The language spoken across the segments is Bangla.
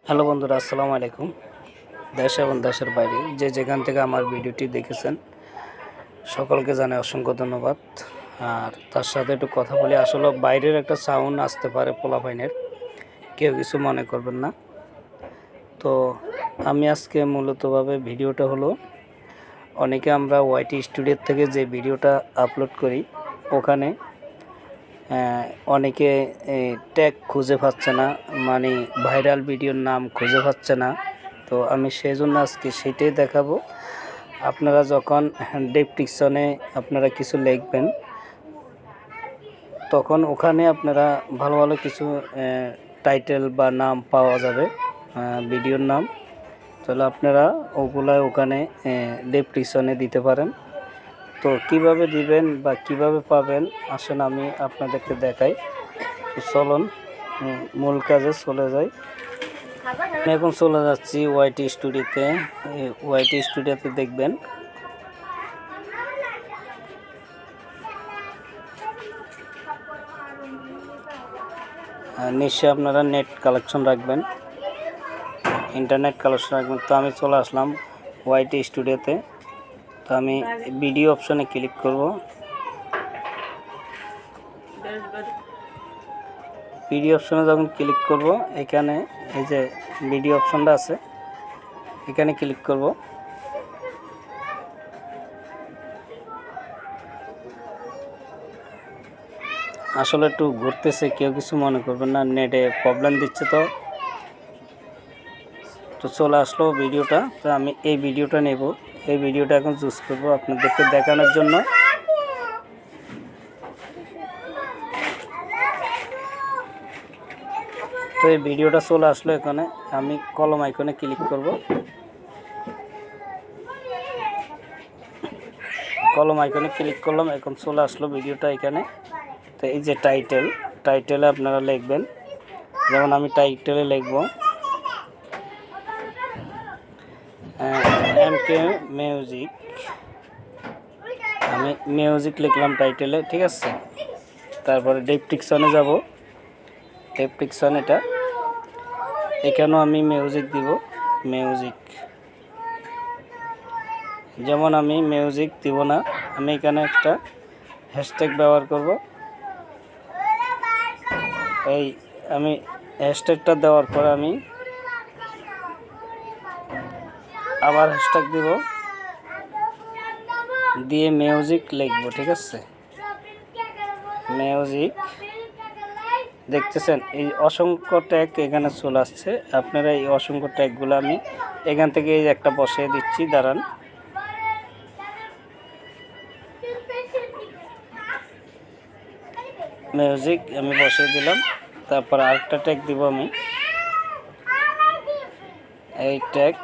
হ্যালো বন্ধুরা, আসসালামু আলাইকুম। দেশ এবং দেশের বাইরে যে যেখান থেকে আমার ভিডিওটি দেখেছেন সকলকে জানাই অসংখ্য ধন্যবাদ। আর তার সাথে একটু কথা বলি, আসলে বাইরের একটা সাউন্ড আসতে পারে পোলাপাইনের, কেউ কিছু মনে করবেন না। তো আমি আজকে মূলতভাবে ভিডিওটা হলো, অনেকে আমরা ওয়াইটি স্টুডিও থেকে যে ভিডিওটা আপলোড করি ওখানে অনেকে ট্যাগ খুঁজে পাচ্ছে না, মানে ভাইরাল ভিডিওর নাম খুঁজে পাচ্ছে না। তো আমি সেই জন্য আজকে সেটাই দেখাবো। আপনারা যখন ডেসক্রিপশনে আপনারা কিছু লিখবেন, তখন ওখানে আপনারা ভালো ভালো কিছু টাইটেল বা নাম পাওয়া যাবে, ভিডিওর নাম। তাহলে আপনারা ওগুলা ওখানে ডেসক্রিপশনে দিতে পারেন। তো কিভাবে দিবেন বা কিভাবে পাবেন, আসেন আমি আপনাদেরকে দেখাই। তো চলুন মূল কাজে চলে যাই। আমি এখন চলে যাচ্ছি ওয়াইটি স্টুডিওতে। ওয়াইটি স্টুডিওতে দেখবেন নিশ্চয়ই আপনারা নেট কালেকশন রাখবেন, ইন্টারনেট কালেকশন রাখবেন। তো আমি চলে আসলাম ওয়াইটি স্টুডিওতে। তো আমি ভিডিও অপশনে ক্লিক করব। ভিডিও অপশনে যখন ক্লিক করব, এখানে এই যে ভিডিও অপশনটা আছে, এখানে ক্লিক করব। আসলে একটু ঘুরতেছে, কেউ কিছু মনে করবেন না, নেটে প্রবলেম দিচ্ছে। তো চলে আসলো ভিডিওটা। তো আমি এই ভিডিওটা নেব, এই ভিডিওটা এখন চুজ করব আপনাদেরকে দেখানোর জন্য। তো এই ভিডিওটা চলে আসলো এখানে, আমি কলম আইকনে ক্লিক করব। কলম আইকনে ক্লিক করলাম, এখন চলে আসলো ভিডিওটা এখানে। তো এই যে টাইটেলে আপনারা লিখবেন, যেমন আমি টাইটেলে লিখব MK মিউজিক। আমি মিউজিক লিখলাম টাইটেলে, ঠিক আছে। তারপরে ডেসক্রিপশনে যাব, ডেসক্রিপশন এটা, এখানেও আমি মিউজিক দিব, মিউজিক। যেমন আমি মিউজিক দিব না, আমি এখানে একটা হ্যাশট্যাগ ব্যবহার করব। এই আমি হ্যাশট্যাগটা দেওয়ার পর আমি আবার হ্যাশট্যাগ দিব, দিয়ে মিউজিক লিখব, ঠিক আছে। মিউজিক দেখতেছেন, এই অসংখ্য ট্যাগ এখানে চলে আসছে। আপনারা এই অসংখ্য ট্যাগগুলো আমি এখান থেকে এই একটা বসিয়ে দিচ্ছি, দাঁড়ান। মিউজিক আমি বসিয়ে দিলাম। তারপর আরেকটা ট্যাগ দিব আমি, এই ট্যাগ,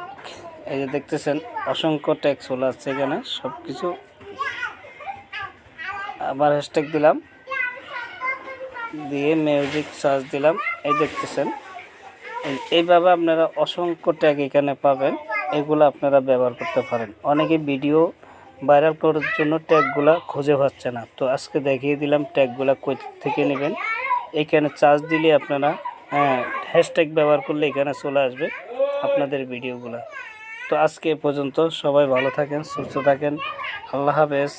এই যে দেখতেছেন অসংখ্য ট্যাগ চলে আসছে এখানে সব কিছু। আবার হ্যাশট্যাগ দিলাম, দিয়ে মিউজিক সার্চ দিলাম, এই দেখতেছেন। এইভাবে আপনারা অসংখ্য ট্যাগ এখানে পাবেন, এগুলো আপনারা ব্যবহার করতে পারেন। অনেকে ভিডিও ভাইরাল করার জন্য ট্যাগগুলো খুঁজে পাচ্ছে না। তো আজকে দেখিয়ে দিলাম ট্যাগগুলো কই থেকে নেবেন। এখানে চার্জ দিলে আপনারা হ্যাশট্যাগ ব্যবহার করলে এখানে চলে আসবে আপনাদের ভিডিওগুলো। তো আজকে এ পর্যন্ত, সবাই ভালো থাকেন, সুস্থ থাকেন, আল্লাহ হাফেজ।